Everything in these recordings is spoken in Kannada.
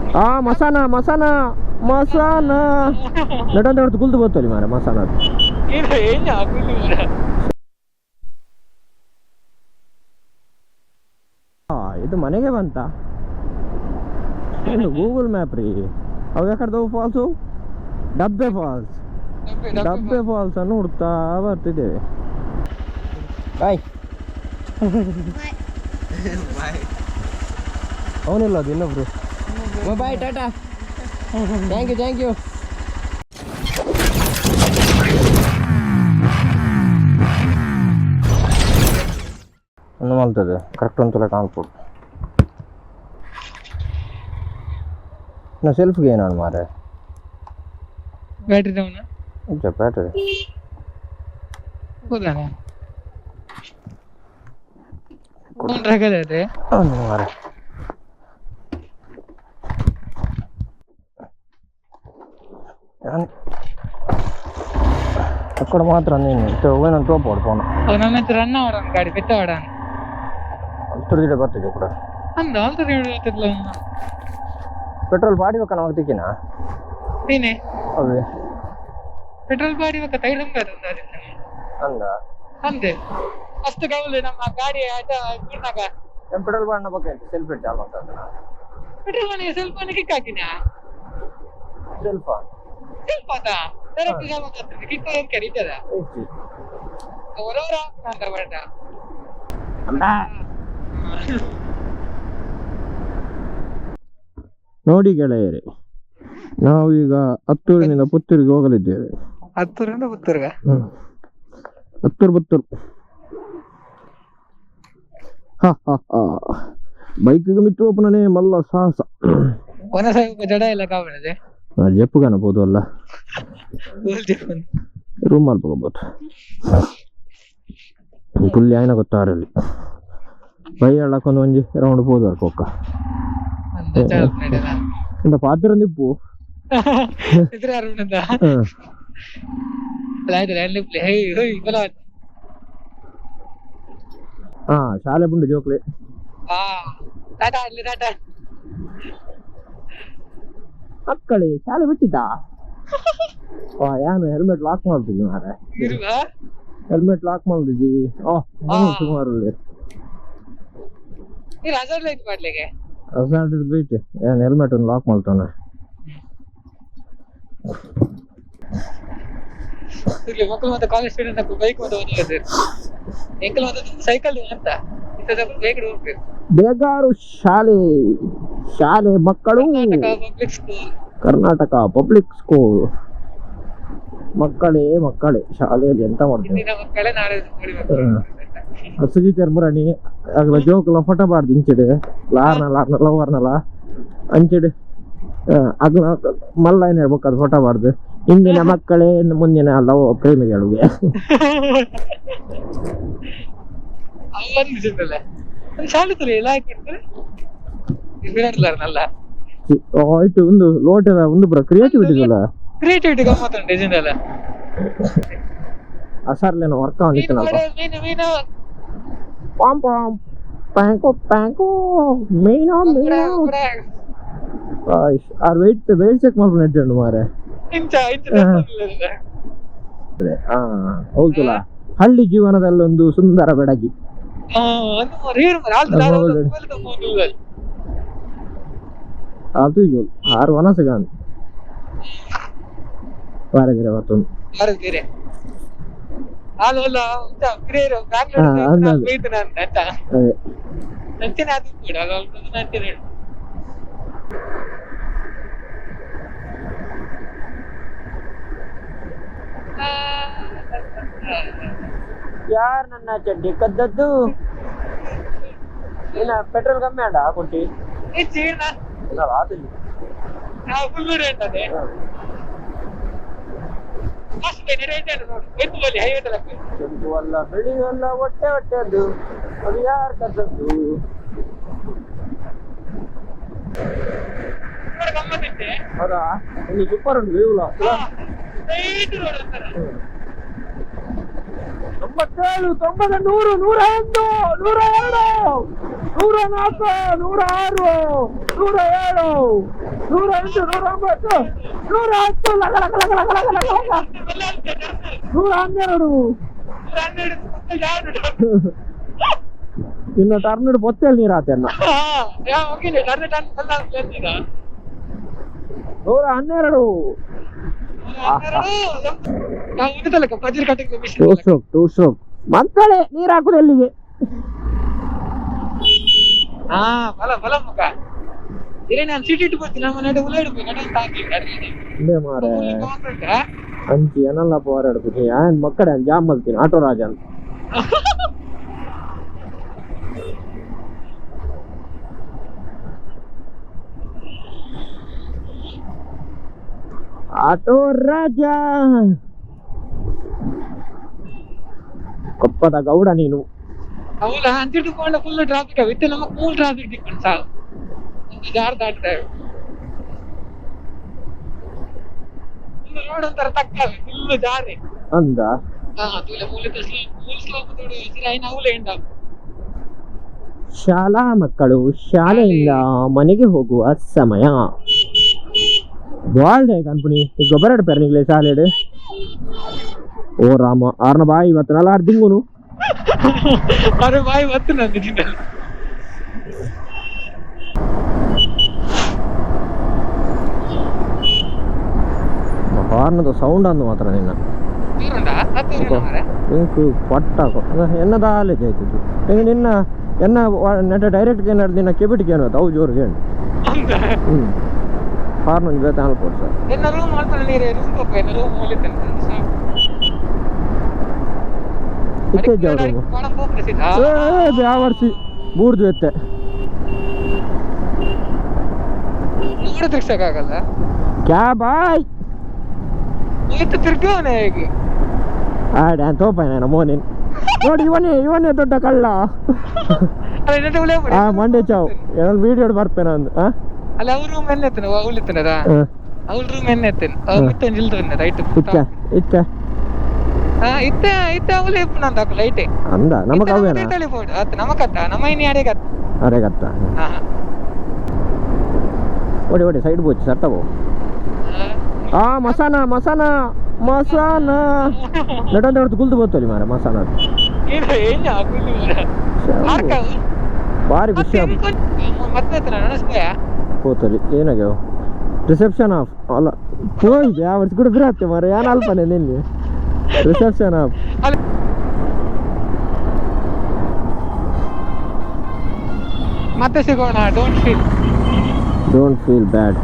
ಮಸಾನ ಮಸಾನ ಮಸಾನ ನಟಂತ ಹೊಡೆದು ಕುಲ್ದು ಬರ್ತಲ್ಲಿ ಮಾರ ಮಸಾನ ಇದು ಮನೆಗೆ ಬಂತ ಏನು ಗೂಗಲ್ ಮ್ಯಾಪ್ ರೀ ಅವು ಯಾಕಡ್ದವು ಫಾಲ್ಸು ಡಬ್ಬೆ ಫಾಲ್ಸ್ ಅನ್ನು ಹುಡುಕ್ತಾ ಬರ್ತಿದ್ದೇವೆ ಬಾಯ್ ಅವನಿಲ್ಲ ಅದು ಇನ್ನೊಬ್ರು ಬಾಯ್ ಟಾಟಾ ಥ್ಯಾಂಕ್ ಯು ಒಂದು ಮಲ್ತದೆ ಕರೆಕ್ಟ್ ಅಂತಲೇ ಕಾಣ್ಬೋದು ನಾ ಸೆಲ್ಫ್ಗೆ ಏನಾನು ಮಾರೆ ಬ್ಯಾಟ್ರಿ ಡೌನ್ ಬ್ಯಾಟ್ರಿ ಹೌದಾ ಕೊಂಡ್ರಾಗದೆ ಮಾರೆ అక్కడ మాత్రం నేను పోయిన టోప్ పడుకోను ಅವನನ್ನ ರನ್ ಅವರ ಗಾಡಿ ಬಿತ್ತವಾಡ ತುಡಿದಿಡೆ ಬರ್ತಿದ್ದೆ ಕೂಡ ಅಂದ ಆಲ್ರೆಡಿ ಹೇಳ್ತಿದ್ಲ ಪೆಟ್ರೋಲ್ ಬಾಡಿಬೇಕ ನಮಗೆ ತಿಕ್ಕಿನ ನೀನೆ ಅದೇ ಪೆಟ್ರೋಲ್ ಬಾಡಿಬೇಕ ತೈಲಂ ಕಾದ ಅಂದ ಅಂದೆ ಅಷ್ಟು ಗೌಲೆ ನಮ್ಮ ಗಾಡಿ ಆಟ ಗುಣಾಗ ಪೆಟ್ರೋಲ್ ಬಾಡಿನ ಬಗ್ಗೆ ಸೆಲ್ಫ್ ಇಟ್ಟು ಚಾಲು ಅಂತ ಪೆಟ್ರೋಲ್ ಬಾಡಿ ಸ್ವಲ್ಪ ಕಿಕ್ ಹಾಕಿನ ಸ್ವಲ್ಪ ಅದ ಡೈರೆಕ್ಟ್ ಜಾಮ ಮಾಡ್ತಾರೆ ಕಿಕ್ ಏನು ಕರೀತದ ಅವರವರ ಅಂತ ಬರಟ ನೋಡಿ ಗೆಳೆಯರೇ ನಾವು ಈಗ ಹತ್ತೂರಿನಿಂದ ಪುತ್ತೂರಿಗೆ ಹೋಗಲಿದ್ದೇವೆ ಹತ್ತೂರಿಂದ ಪುತ್ತೂರ್ಗ ಪುತ್ತೂರು ಬೈಕಿಗೆ ಮಿತ್ತು ಒಪ್ಪನೇ ಮಲ್ಲ ಸಾಹಸ ಜಡ ಎಲ್ಲ ಕಾವಣದೆ ಜಪ್ಪು ಕಾಣಬಹುದು ಅಲ್ಲ ರೂಮ್ ಮಲ್ಪಬಹುದು ಫುಲ್ ಆಯ್ನ ಗೊತ್ತಾರಲ್ಲಿ ಬೈ ಹೇಳಕ್ಕೊಂದು ಒಂಜಿ ರೌಂಡ್ ಹೋದ ಕೊಕ್ಕ ಇಂದ ಪಾತ್ರ ನಿಪ್ಪು ಶಾಲೆ ಬಂದು ಜೋಕ್ಲೆ ಮಕ್ಕಳೇ ಶಾಲೆ ಬಿಟ್ಟಿದ್ದ ಏನು ಹೆಲ್ಮೆಟ್ ಲಾಕ್ ಮಾಡ್ತಿದ್ವಿ ಮಾರೆ ಹೆಲ್ಮೆಟ್ ಲಾಕ್ ಮಾಡಿದ್ದೀವಿ ಸುಮಾರು ಬೈಟ್ ಏನು ಹೆಲ್ಮೆಟ್ ಒಂದು ಲಾಕ್ ಮಾಡ್ತಾನೆ ಮಕ್ಕಳು ಮತ್ತೆ ಕಾಲೇಜ್ ಸ್ಟೂಡೆಂಟ್ ಬೈಕ್ ಮತ್ತೆ ಓದಿದ್ರೆ ಎಂಕಲ್ ಮತ್ತೆ ಸೈಕಲ್ ಅಂತ ಬೇಗ ಹೋಗ್ಬೇಕು ಬೇಗಾರು ಶಾಲೆ ಮಕ್ಕಳು ಕರ್ನಾಟಕ ಪಬ್ಲಿಕ್ ಸ್ಕೂಲ್ ಮಕ್ಕಳೇ ಶಾಲೆಯಲ್ಲಿ ಎಂತ ಮಾಡ್ತೀವಿ ಸುಜಿತ್ ಎರ್ಮುರಾಣಿ ಆಗಲ ಜೋಕುಲ ಫೋಟೋ ಬಾರ್ದು ಇಂಚಿಡು ಲವರ್ನಲ್ಲ ಅಂಚಿಡು ಅಗ್ಲ ಮಲ್ಲ ಏನ್ ಹೇಳ್ಬೇಕು ಅದು ಫೋಟೋ ಬಾರ್ದು ಇಂದಿನ ಮಕ್ಕಳೇ ಮುಂದಿನ ಲವ್ ಪ್ರೇಮಿಗಳಿಗೆ ಆಯ್ತು ಒಂದು ಲೋಟದ ಒಂದು ಕ್ರಿಯೇಟಿವಿಟಿ ಅಲ್ಲ ಕ್ರಿಯೇಟಿವಿಟಿ ಗಮ್ಮತ್ತು ಡಿಸೈನ್ ಎಲ್ಲ ಅಸರ್ಲೇನೋ ವರ್ಕ್ ಆಗಿತ್ತನಲ್ಲ ಪಾಮ್ ಪಾಮ್ ಪ್ಯಾಂಕು ಮೀನೋ ಆ ವೆಯ್ಟ್ ಚೆಕ್ ಮಾಡ್ಕೊಂಡು ಇಟ್ಟಂಡು ಮಾರೆ ಹೌದಲ್ಲ ಹಳ್ಳಿ ಜೀವನದಲ್ಲೊಂದು ಸುಂದರ ಬೆಡಗಿ ಅದು ಆರು ವನಸಗಾನ್ ವಾರದಿರ ಮತ್ತೊಂದು ಯಾರ್ ನನ್ನ ಚಡ್ಡಿ ಕದ್ದದ್ದು ಏನ ಪೆಟ್ರೋಲ್ ಕಮ್ಮಿ ಅಂಡ ಕೊಟ್ಟಿ ಕೆಂಪು ಅಲ್ಲ ಬಿಳಿ ಅಲ್ಲ ಹೊಟ್ಟೆ ಅದು ಅದು ಯಾರ್ ಕದ್ದದ್ದು ಹೌದಾ ಇಲ್ಲಿ ಸೂಪರ್ ಉಂಟು ವ್ಯೂಲ 97 90 100 101 102 104 106 107, 108, 109, 110, ಲಗ ಲಗ ಲಗ ಲಗ ಲಗ ಲಗ ಲಗ. 112. ಇನ್ನು ಟರ್ನ್ ಬೊತ್ತೇಳಿ ನೀರು ಆತೇನ. 112. ಟೂ ಸ್ಟ್ರೋಕ್ ಮಕ್ಕಳೇ ನೀರು ಹಾಕುದು ಎಲ್ಲಿಗೆ. ಮಾರೆ ಅಂಚಿ ಏನಲ್ಲ ಹೋರಾಡ್ತೀನಿ ಏನ್ ಮಕ್ಕಳೇ ಜಾಮ್ ಮಲ್ತೀನಿ ಆಟೋ ರಾಜ ಅಂತ. ಆಟೋ ರಾಜ ಕೊಪ್ಪದ ಗೌಡ ನೀನು. ಅವಳ ಅಂತಿಟ್ಕೊಂಡ ಫುಲ್ ಟ್ರಾಫಿಕ್ ವಿತ್ ನಮಗ್ ಫುಲ್ ಟ್ರಾಫಿಕ್ ಡಿಫ್ರೆನ್ಸ್ ಸಾಕು ಒಂದು ಜಾರ್ ದಾಟ್ತೇವೆ ರೋಡ್ ಒಂಥರ ತಕ್ಕ ಫುಲ್ ಜಾರಿ ಅಂದ ಶಾಲಾ ಮಕ್ಕಳು ಶಾಲೆಯಿಂದ ಮನೆಗೆ ಹೋಗುವ ಸಮಯ. ಬಾಳ್ದೆ ಕಂಪನಿ ಈಗ ಗೊಬ್ಬರ ಇಡ್ತಾರೆ ನಿಗ್ಲೆ ಶಾಲೆ. ಓ ರಾಮ ಆರ್ನ ಬಾಯಿ ಇವತ್ತು ನಲ್ಲ ದಿಂಗುನು ಅರೆ ಬಾಯಿ ಬತ್ತು ನಂದು ಹಾರ್ನದ ಸೌಂಡ್ ಅಂದು ಮಾತ್ರ ನಿನ್ನ ಇಂಕು ಪಟ್ಟ ಎನ್ನದಾಲೆ ಜೈತಿದ್ದು ಈಗ ನಿನ್ನ ಎನ್ನ ನೆಟ ಡೈರೆಕ್ಟ್ ಏನಾದ್ರು ನಿನ್ನ ಕೆಬಿಟಿಗೆ ಏನೋ ಅವು ಜೋರಿಗೆ ಹಾರ್ನ ಜೊತೆ ಅನ್ಕೊಡ್ ಸರ್ ಇತ್ತೆ ಬ್ಯಾವರ್ಸಿ ಬೂರ್ದು ಎತ್ತೆ ತಿರ್ಸಕ್ಕಾಗಲ್ಲ ಕ್ಯಾ ಬಾಯ್ ತಿರ್ಗವನೆ ಹೇಗೆ ತೋಪಾಯ ಮೋನಿನ್ ನೋಡಿ ಇವನೇ ದೊಡ್ಡ ಕಳ್ಳ. ಮಂಡೆ ಚಾವ್ ಏನೋ ವಿಡಿಯೋ ಬರ್ತೇನೆ ಅಂದು ಅಲ್ಲ ಅವ್ರ ರೂಮ್ ಎನ್ನೆತ್ತನ ಅವಳಿತ್ತನದ ಅವ್ರ ರೂಮ್ ಎನ್ನೆತ್ತನ ಮಿತ್ತನ್ ಜಿಲ್ದನ್ನ ರೈಟ್ ಇತ್ತೆ ಅವಳೆ ನಂದ ಲೈಟೆ ಅಂದ ನಮಗ ಅವೇನ ಟೆಲಿಫೋನ್ ಅತ್ ನಮಕತ್ತ ನಮೈನಿ ಅರೆಗತ್ತ ಓಡಿ ಸೈಡ್ ಬೋಚ್ ಸರ್ತಾವೋ ಮಸಾನ ನಟ ಗುಲ್ದು ಬೋತಲ್ಲಿ ಮಾರ ಮಸಾನ ಭಾರಿ ಖುಷಿ ಹೋತಲ್ಲಿ ಏನಾಗ್ಯಾವ ರಿಸೆಪ್ಷನ್ ಆಫ್ ಅಲ್ಲ ಹೋಯ್ತು ಯಾವ ವರ್ಷ ಕೂಡ ಬಿರತ್ತೆ ಮಾರ ಏನ್ ಅಲ್ಪನೆ ನಿಲ್ಲಿ ರಿಸೆಪ್ಷನ್ ಆಫ್ ಮತ್ತೆ ಸಿಗೋಣ ಡೋಂಟ್ ಫೀಲ್ ಬ್ಯಾಡ್.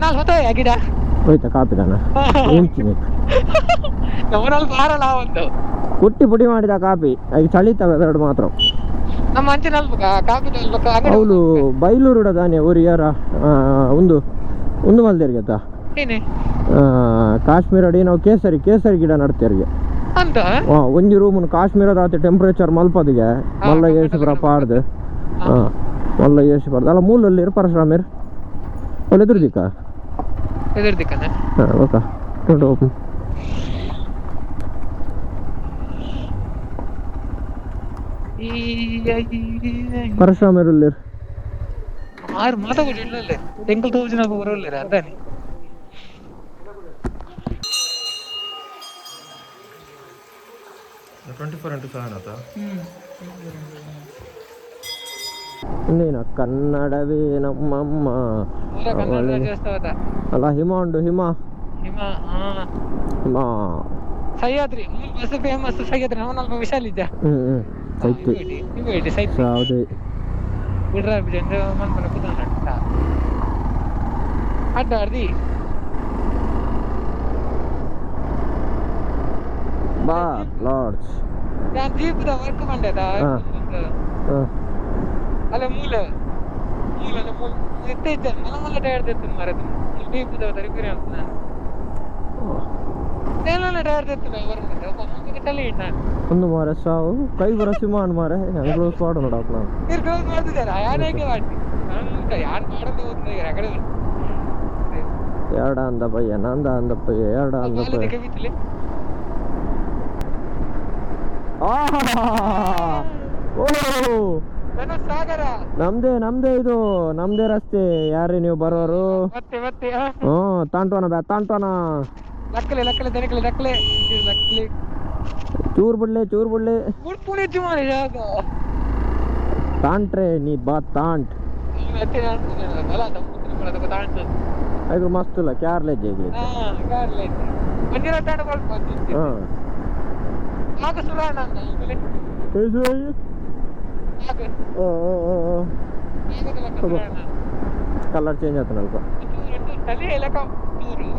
ನಾಲ್ ಹೊತ್ತೋಯ ಗಿಡ ಹೋಯ್ತಾ ಕಾಪಿದಾನ ನಮ್ಮನಲ್ಲಿ ಬಾರಲ್ಲ ಒಂದು ಕುಟ್ಟಿ ಪುಡಿ ಮಾಡಿದ ಕಾಪಿ ಈಗ ಚಳಿತಾವೆ ಎರಡು ಮಾತ್ರ ನಮ್ಮ ಅಂಚಿನಲ್ಲಿ ಕಾಪಿ ಅವಳು ಬೈಲೂರು ದಾನೆ ಊರು ಯಾರ ಒಂದು ಮಲ್ದೇರಿಗೆ ಆಯ್ತಾ ಕಾಶ್ಮೀರ ಅಡಿ ನಾವು ಕೇಸರಿ ಗಿಡ ನಡ್ತೇರಿಗೆ ಅಂತ ಒಂಜಿ ರೂಮ್ ಕಾಶ್ಮೀರದ ಆತ ಟೆಂಪರೇಚರ್ ಮಲ್ಪದಿಗೆ ಮಲ್ಲ ಏಸಿ ಬರ ಪಾಡ್ದು ಮಲ್ಲ ಏಸಿ ಬಾರ್ದು ಅಲ್ಲ ಮೂಲಲ್ಲಿ ಪರಶುರಾಮಿರ್ ಒಳ್ಳೆ ಎದುರ್ದಿಕ್ಕ ಓಕೆ ಓಪನ್ ಪರಶುರಾಮಿರಲ್ಲಿ ಆರು ಮಾತಾಡಿಲ್ಲೇ ಎಂಕಲ್ ತೋಜಿನ ಬರೋಲ್ಲ ಅದಾನೆ ನೀನ ಕನ್ನಡವೇ ನಮ್ಮಮ್ಮ ಅಲ್ಲ ಹಿಮ ಸಹ್ಯಾದ್ರಿ ಬಸ್ ಫೇಮಸ್ ಸಹ್ಯಾದ್ರಿ ನಾವು ಸ್ವಲ್ಪ ವಿಶಾಲ ಇದ್ದ ಬಿಡ್ರ ಮನ್ಮನ ಕುದಾನ ಅಡ್ಡಾಡ್ದಿ ಬಾ ಲಾರ್ಡ್ಸ್ ನಾನು ಜೀಪದ ವರ್ಕ್ ಮಾಡಿದ ಅಲ್ಲ ಮೂಲ ಎತ್ತೈತೆ ಮಲ್ಲ ಟೈರ್ ಎತ್ತ ಮರದ ಜೀಪದ ರಿಪೇರಿ ಅಂತ ನಾನು ಟೈರ್ ಎತ್ತ ಬರ್ಬೇಕು ತಲೆ ಇಟ್ಟ ಒಂದು ಮಾರ ಸಾವು ಕೈ ಬರ ಸಿಮಾನ್ ಮಾರೆ ಕ್ಲೋಸ್ ಮಾಡು ನೋಡಪ್ಪ ನಾನು ನೀರು ಕ್ಲೋಸ್ ಮಾಡ್ತಿದ್ದಾರೆ ಯಾನೇಗೆ ಮಾಡಿ ನಾನು ಯಾರು ಮಾಡೋದು ಹೋದ್ರೆ ಕಡೆ ಎರಡ ಅಂದ ಪಯ್ಯ ನಂದ ಅಂದ ಪಯ್ಯ ಎರಡ ಅಂದ ಪಯ್ಯ ಸಾಗರ ನಮ್ದೇ ಇದು ನಮ್ದೇ ರಸ್ತೆ ಯಾರೇ ನೀವು ಬರೋರು ಮತ್ತೆ ಮತ್ತೆ ತಾಂಟ್ವಾನ ಲಕ್ಕಲೆ ಲಕ್ಕಲೆ ದನಕಲೆ ಲಕ್ಕಲೆ ಲಕ್ಕಲೆ ಚೂರ್ ಬಿಡ್ಲೆ ಪುಣೆ ಜುಮಾರಿ ಜಾಗ ತಾಂಟ್ರೆ ನೀ ಬಾ ತಾಂಟ್ ಮತ್ತೆ ಬಲ ತಪ್ಪು ತಾಂಟ್ ಅದು ಮಸ್ತುಲ್ಲ ಕ್ಯಾರ್ಲೇಜ್ ಆಗ್ಲಿ ಕಾರ್ಲೇಜ್ ಮಂದಿರ ತಾಂಡ ಬರ್ಬೋದು ಆಗ ಸುರಾಣ ಕಲರ್ ಚೇಂಜ್ ಆಯ್ತು ಸ್ವಲ್ಪ ತಲೆ ಎಲಕ ಚೂರು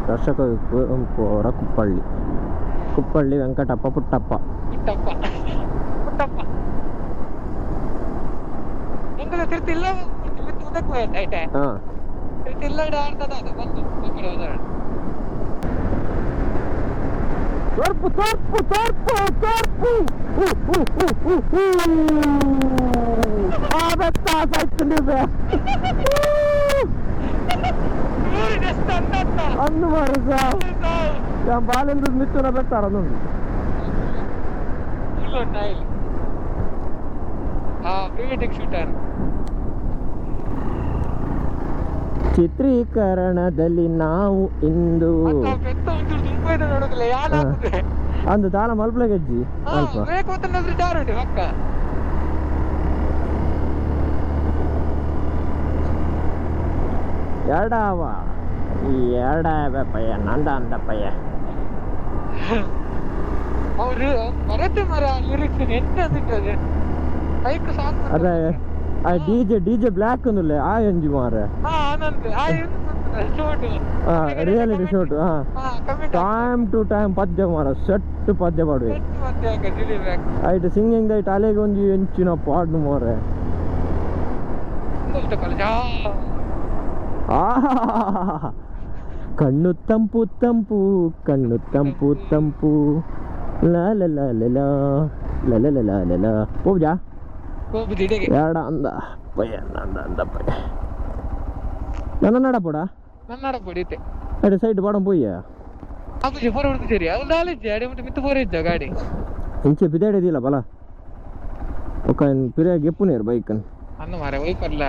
ದರ್ಶಕ ಕುವೆಂಪು ಅವರ ಕುಪ್ಪಳ್ಳಿ ವೆಂಕಟಪ್ಪ ಪುಟ್ಟಪ್ಪ ಎಂಗಲ ತಿರ್ತಿಲ್ಲ ಉದಕ್ಕೂ ಆಯ್ತಾ ತಿರ್ತಿಲ್ಲ ಆಡ್ತದ ಅದು ಬಂದು ತೋರ್ಪು ಅಂದು ಮಾರಸ ಬಾಲೆಂದು ಮಿತ್ತುನ ಬೆಟ್ಟಾರ ನೋಡಿ ಚಿತ್ರೀಕರಣದಲ್ಲಿ ನಾವು ಇಂದು ಅಂದು ತಾಳ ಮಲ್ಪಲ ಗೆಜ್ಜಿ ಎರಡವ ಪಯ್ಯ ನಂದ ಅಂದ ಪಯ್ಯ ಅವರು ಮರತೆ ಮರ ಲಿರಿಕ್ಸ್ ಎಂತ ಅಂದಿಟ್ಟದೆ ಬೈಕ್ ಸಾಕು ಅದೇ ಆ ಡಿಜೆ ಬ್ಲಾಕ್ ಅಂದಲ್ಲ ಆ ಎಂಜಿ ಮಾರ ರಿಯಾಲಿಟಿ ಶೋಟ್ ಟೈಮ್ ಟು ಟೈಮ್ ಪದ್ಯ ಮಾರ ಸೆಟ್ ಪದ್ಯ ಪಾಡುವೆ ಆಯ್ತು ಸಿಂಗಿಂಗ್ ದೈಟ್ ಅಲೆಗೆ ಒಂದು ಎಂಚಿನ ಪಾಡ್ನು ಮಾರೆ ಕಣ್ಣು ತಂಪು ಪೂಜಾ ಎರಡ ಅಂದ ಪಯ್ಯ ನಂದ ಅಂದ ಪಯ್ಯ ನನ್ನ ನಡಪಡ പൊടിയത്തെ അടി സൈഡ് പാടം പോയി ശരി അത് നാലഞ്ച് അടി മുട്ടി മിത്ത് പോരേച്ച ಗಾಡಿ ಇಂಚೆ ಬಿದಾಡಿದಿಲ್ಲ ಬಲ ಒಕ್ಕ ಪಿರಿಯಾಗಿ ಎಪ್ಪುನೇರು ಬೈಕನ್ ಅನ್ನ ಮಾರೆ ವೈಪರ್ಲ